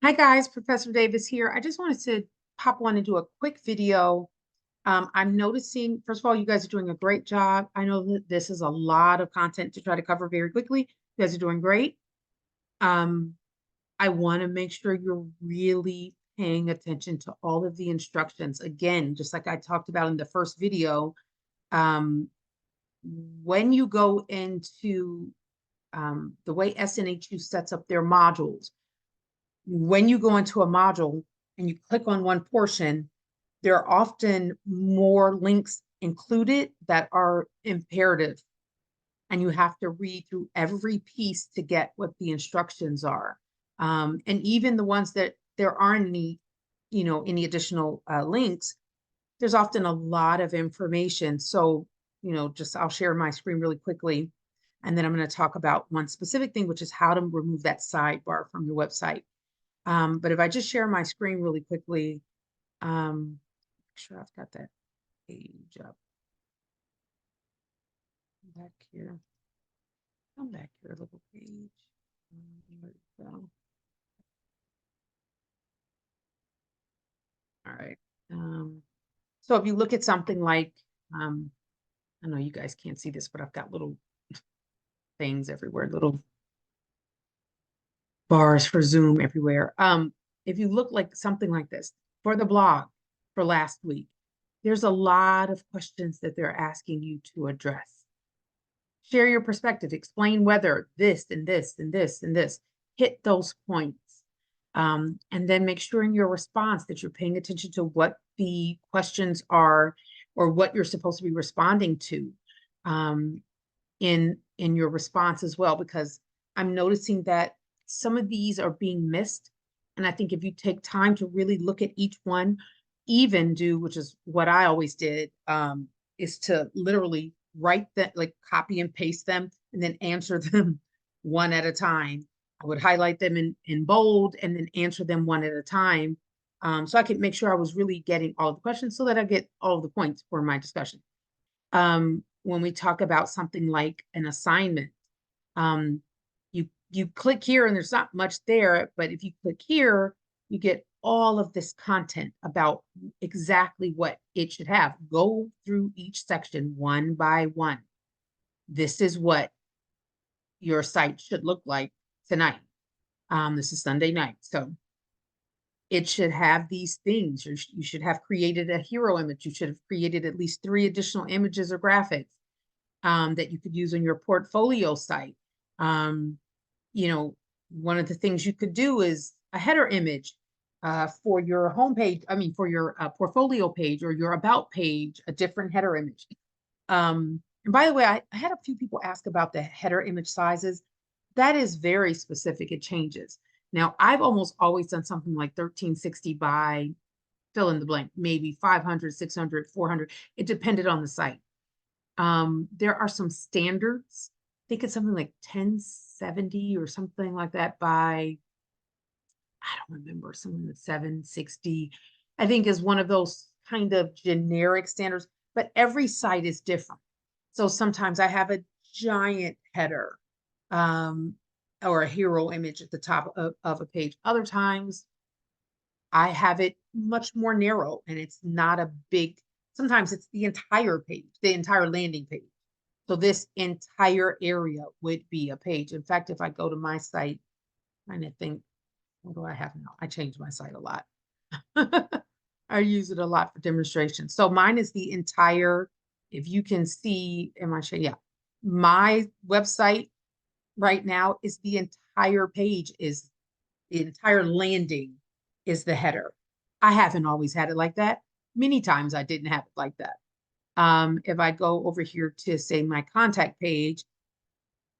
Hi guys, Professor Davis here. I just wanted to pop on and do a quick video. I'm noticing, first of all, you guys are doing a great job. I know that this is a lot of content to try to cover very quickly. You guys are doing great. Um, I want to make sure you're really paying attention to all of the instructions. Again, just like I talked about in the first video, um, when you go into the way SNHU sets up their modules, when you go into a module and you click on one portion, there are often more links included that are imperative. And you have to read through every piece to get what the instructions are. And even the ones that there aren't any additional links, there's often a lot of information. So, just I'll share my screen really quickly. And then I'm going to talk about one specific thing, which is how to remove that sidebar from your website. But if I just share my screen really quickly, make sure I've got that page up. Back here. Come back here, little page. There we go. All right. So if you look at something like, I know you guys can't see this, but I've got little things everywhere, little bars for Zoom everywhere. If you look like something like this for the blog for last week, there's a lot of questions that they're asking you to address. Share your perspective, explain whether this and this and this and this, hit those points. And then make sure in your response that you're paying attention to what the questions are or what you're supposed to be responding to in your response as well, because I'm noticing that some of these are being missed. And I think if you take time to really look at each one, even do, which is what I always did, is to literally write that, like copy and paste them and then answer them one at a time. I would highlight them in bold and then answer them one at a time. So I could make sure I was really getting all the questions so that I get all of the points for my discussion. When we talk about something like an assignment, um, you click here and there's not much there, but if you click here, you get all of this content about exactly what it should have. Go through each section one by one. This is what your site should look like tonight. This is Sunday night. So it should have these things. You should have created a hero image. You should have created at least 3 additional images or graphics that you could use on your portfolio site. One of the things you could do is a header image for your homepage. I mean, for your portfolio page or your about page, a different header image. And by the way, I had a few people ask about the header image sizes. That is very specific. It changes. Now, I've almost always done something like 1360 by fill in the blank, maybe 500, 600, 400. It depended on the site. There are some standards. I think it's something like 1070 or something like that by, I don't remember, something like 760, I think is one of those kind of generic standards, but every site is different. So sometimes I have a giant header or a hero image at the top of a page. Other times I have it much more narrow and it's not a big, sometimes it's the entire page, the entire landing page. So this entire area would be a page. In fact, if I go to my site, I'm trying to think, what do I have now? I change my site a lot. I use it a lot for demonstration. So mine is the entire, if you can see, am I showing? Yeah. My website right now is the entire page, is the entire landing is the header. I haven't always had it like that. Many times I didn't have it like that. If I go over here to say my contact page,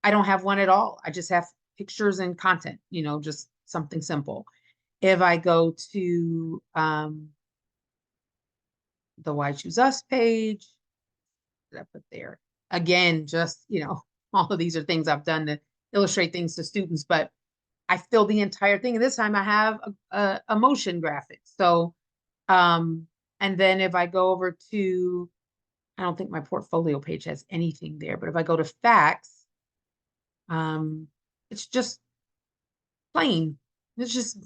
I don't have one at all. I just have pictures and content, just something simple. If I go to the Why Choose Us page, that I put there again, just, all of these are things I've done to illustrate things to students, but I fill the entire thing. And this time I have a motion graphic. So, and then if I go over to, I don't think my portfolio page has anything there, but if I go to facts, it's just plain. It's just,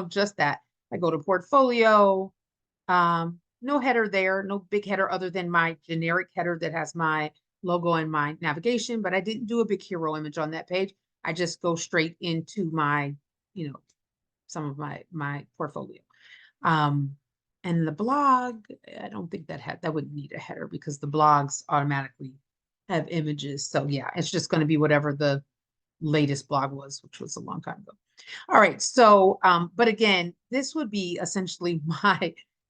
just that. I go to portfolio, no header there, no big header other than my generic header that has my logo and my navigation, but I didn't do a big hero image on that page. I just go straight into my, you know, some of my portfolio. Um, and the blog, I don't think that would need a header because the blogs automatically have images. So yeah, it's just going to be whatever the latest blog was, which was a long time ago. All right. So, but again, this would be essentially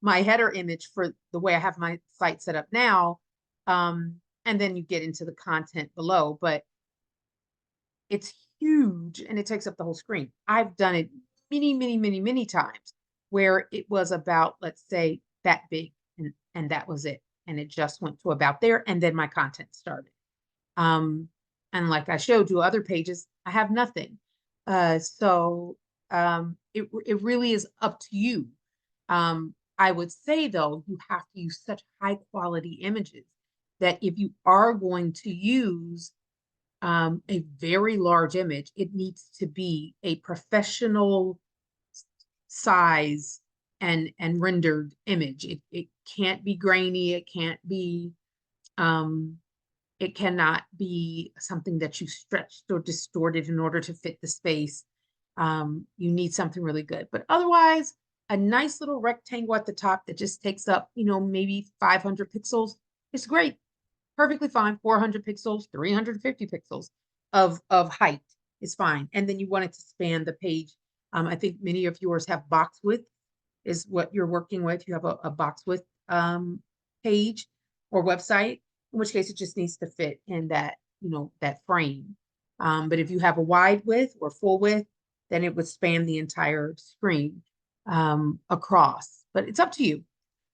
my header image for the way I have my site set up now. And then you get into the content below, but it's huge and it takes up the whole screen. I've done it many, many, many, many times where it was about, let's say, that big and that was it. And it just went to about there. And then my content started. Um, and like I showed you other pages, I have nothing. It really is up to you. I would say though, you have to use such high quality images that if you are going to use a very large image, it needs to be a professional size and rendered image. It can't be grainy. Um, it cannot be something that you stretched or distorted in order to fit the space. You need something really good. But otherwise, a nice little rectangle at the top that just takes up, maybe 500 pixels is great. Perfectly fine. 400 pixels, 350 pixels of height is fine. And then you want it to span the page. I think many of yours have box width is what you're working with. You have a box width page or website, in which case it just needs to fit in that frame. But if you have a wide width or full width, then it would span the entire screen across. But it's up to you.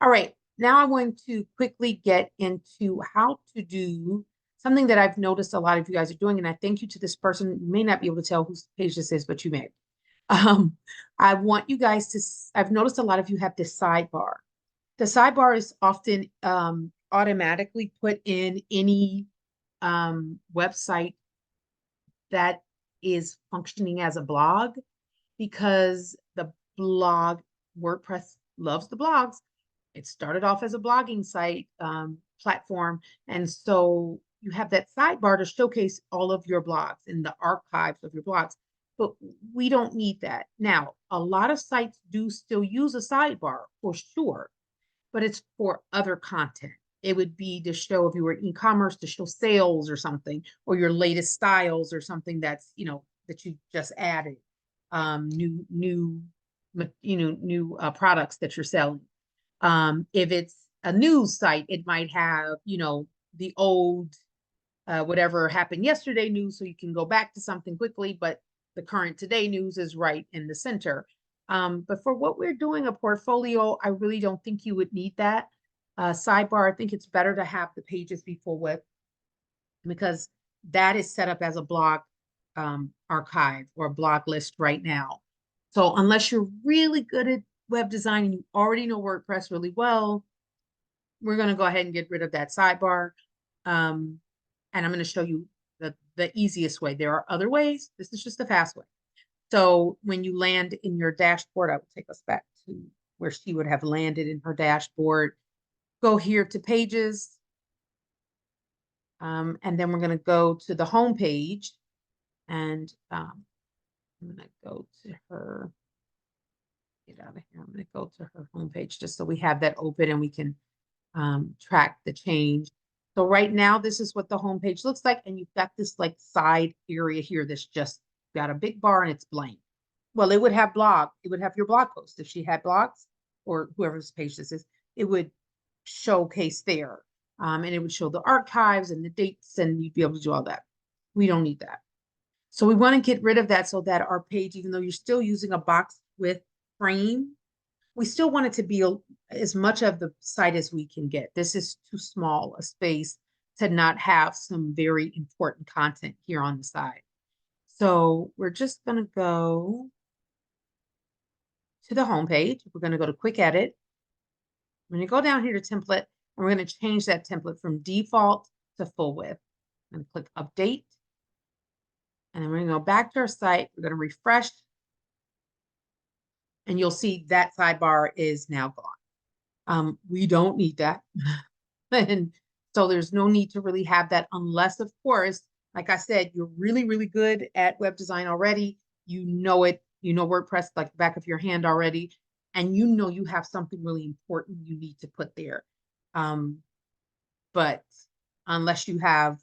All right, now I want to quickly get into how to do something that I've noticed a lot of you guys are doing, and I thank you to this person. You may not be able to tell whose page this is, but you may. I want you guys to, I've noticed a lot of you have this sidebar. The sidebar is often automatically put in any website that is functioning as a blog because the blog, WordPress loves the blogs. It started off as a blogging site platform. And so you have that sidebar to showcase all of your blogs and the archives of your blogs. But we don't need that. Now, a lot of sites do still use a sidebar for sure, but it's for other content. It would be to show if you were in e-commerce to show sales or something, or your latest styles or something that's, that you just added, new products that you're selling. If it's a news site, it might have, the old, whatever happened yesterday news, so you can go back to something quickly, but the current today news is right in the center. But for what we're doing, a portfolio, I really don't think you would need that. Sidebar, I think it's better to have the pages be full width because that is set up as a blog archive or a blog list right now. So unless you're really good at web design and you already know WordPress really well, we're going to go ahead and get rid of that sidebar. And I'm going to show you the easiest way. There are other ways. This is just the fast way. So when you land in your dashboard, I will take us back to where she would have landed in her dashboard. Go here to pages. And then we're going to go to the home page. And I'm going to go to her. Get out of here. I'm going to go to her homepage just so we have that open and we can track the change. So right now, this is what the homepage looks like. And you've got this like side area here that's just got a big bar and it's blank. Well, it would have blog. It would have your blog post. If she had blogs or whoever's page this is, it would showcase there. And it would show the archives and the dates and you'd be able to do all that. We don't need that. So we want to get rid of that so that our page, even though you're still using a box with frame, we still want it to be as much of the site as we can get. This is too small a space to not have some very important content here on the side. So we're just going to go to the home page. We're going to go to quick edit. I'm going to go down here to template and we're going to change that template from default to full width. I'm going to click update. And then we're going to go back to our site. We're going to refresh. and you'll see that sidebar is now gone. We don't need that. And so there's no need to really have that unless, of course, like I said, you're really, really good at web design already. You know it, you know WordPress like the back of your hand already, and you know you have something really important you need to put there. But unless you have,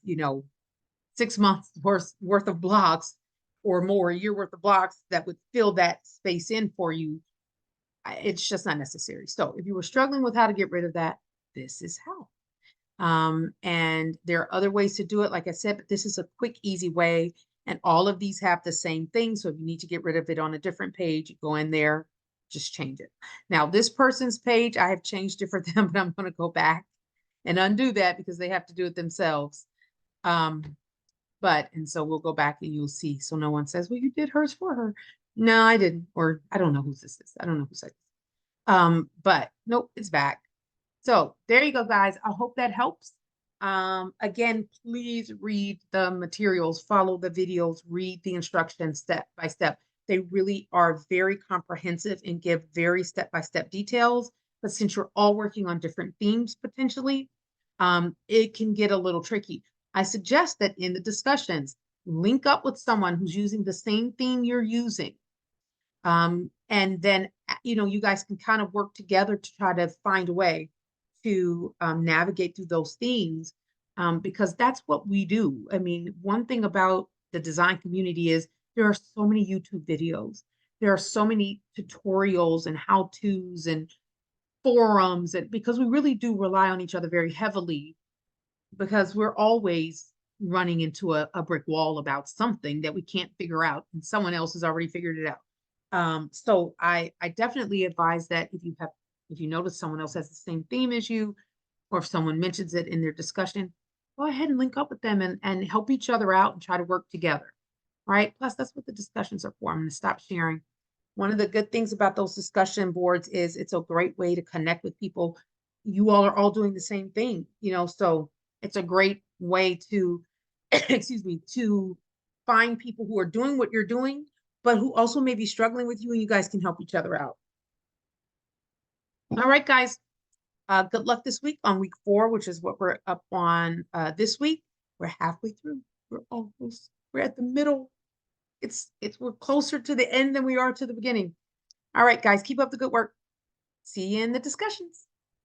6 months worth of blocks or more, a year worth of blocks that would fill that space in for you, it's just not necessary. So if you were struggling with how to get rid of that, this is how. And there are other ways to do it, like I said, but this is a quick, easy way. And all of these have the same thing. So if you need to get rid of it on a different page, you go in there, just change it. Now, this person's page, I have changed it for them, but I'm going to go back and undo that because they have to do it themselves. And so we'll go back and you'll see. So no one says, well, you did hers for her. No, I didn't. Or I don't know who this is. I don't know who said this. But nope, it's back. So there you go, guys. I hope that helps. Again, please read the materials, follow the videos, read the instructions step by step. They really are very comprehensive and give very step-by-step details. But since you're all working on different themes potentially, it can get a little tricky. I suggest that in the discussions, link up with someone who's using the same theme you're using. And then, you guys can kind of work together to try to find a way to navigate through those themes, because that's what we do. I mean, one thing about the design community is there are so many YouTube videos. There are so many tutorials and how-tos and forums, and because we really do rely on each other very heavily, because we're always running into a brick wall about something that we can't figure out, and someone else has already figured it out. So I definitely advise that if you notice someone else has the same theme as you, or if someone mentions it in their discussion, go ahead and link up with them and help each other out and try to work together. Right? Plus, that's what the discussions are for. I'm going to stop sharing. One of the good things about those discussion boards is it's a great way to connect with people. You all are all doing the same thing, so it's a great way to, excuse me, to find people who are doing what you're doing, but who also may be struggling with you, and you guys can help each other out. All right, guys. Good luck this week on week 4, which is what we're up on this week. We're halfway through. We're at the middle. We're closer to the end than we are to the beginning. All right, guys, keep up the good work. See you in the discussions.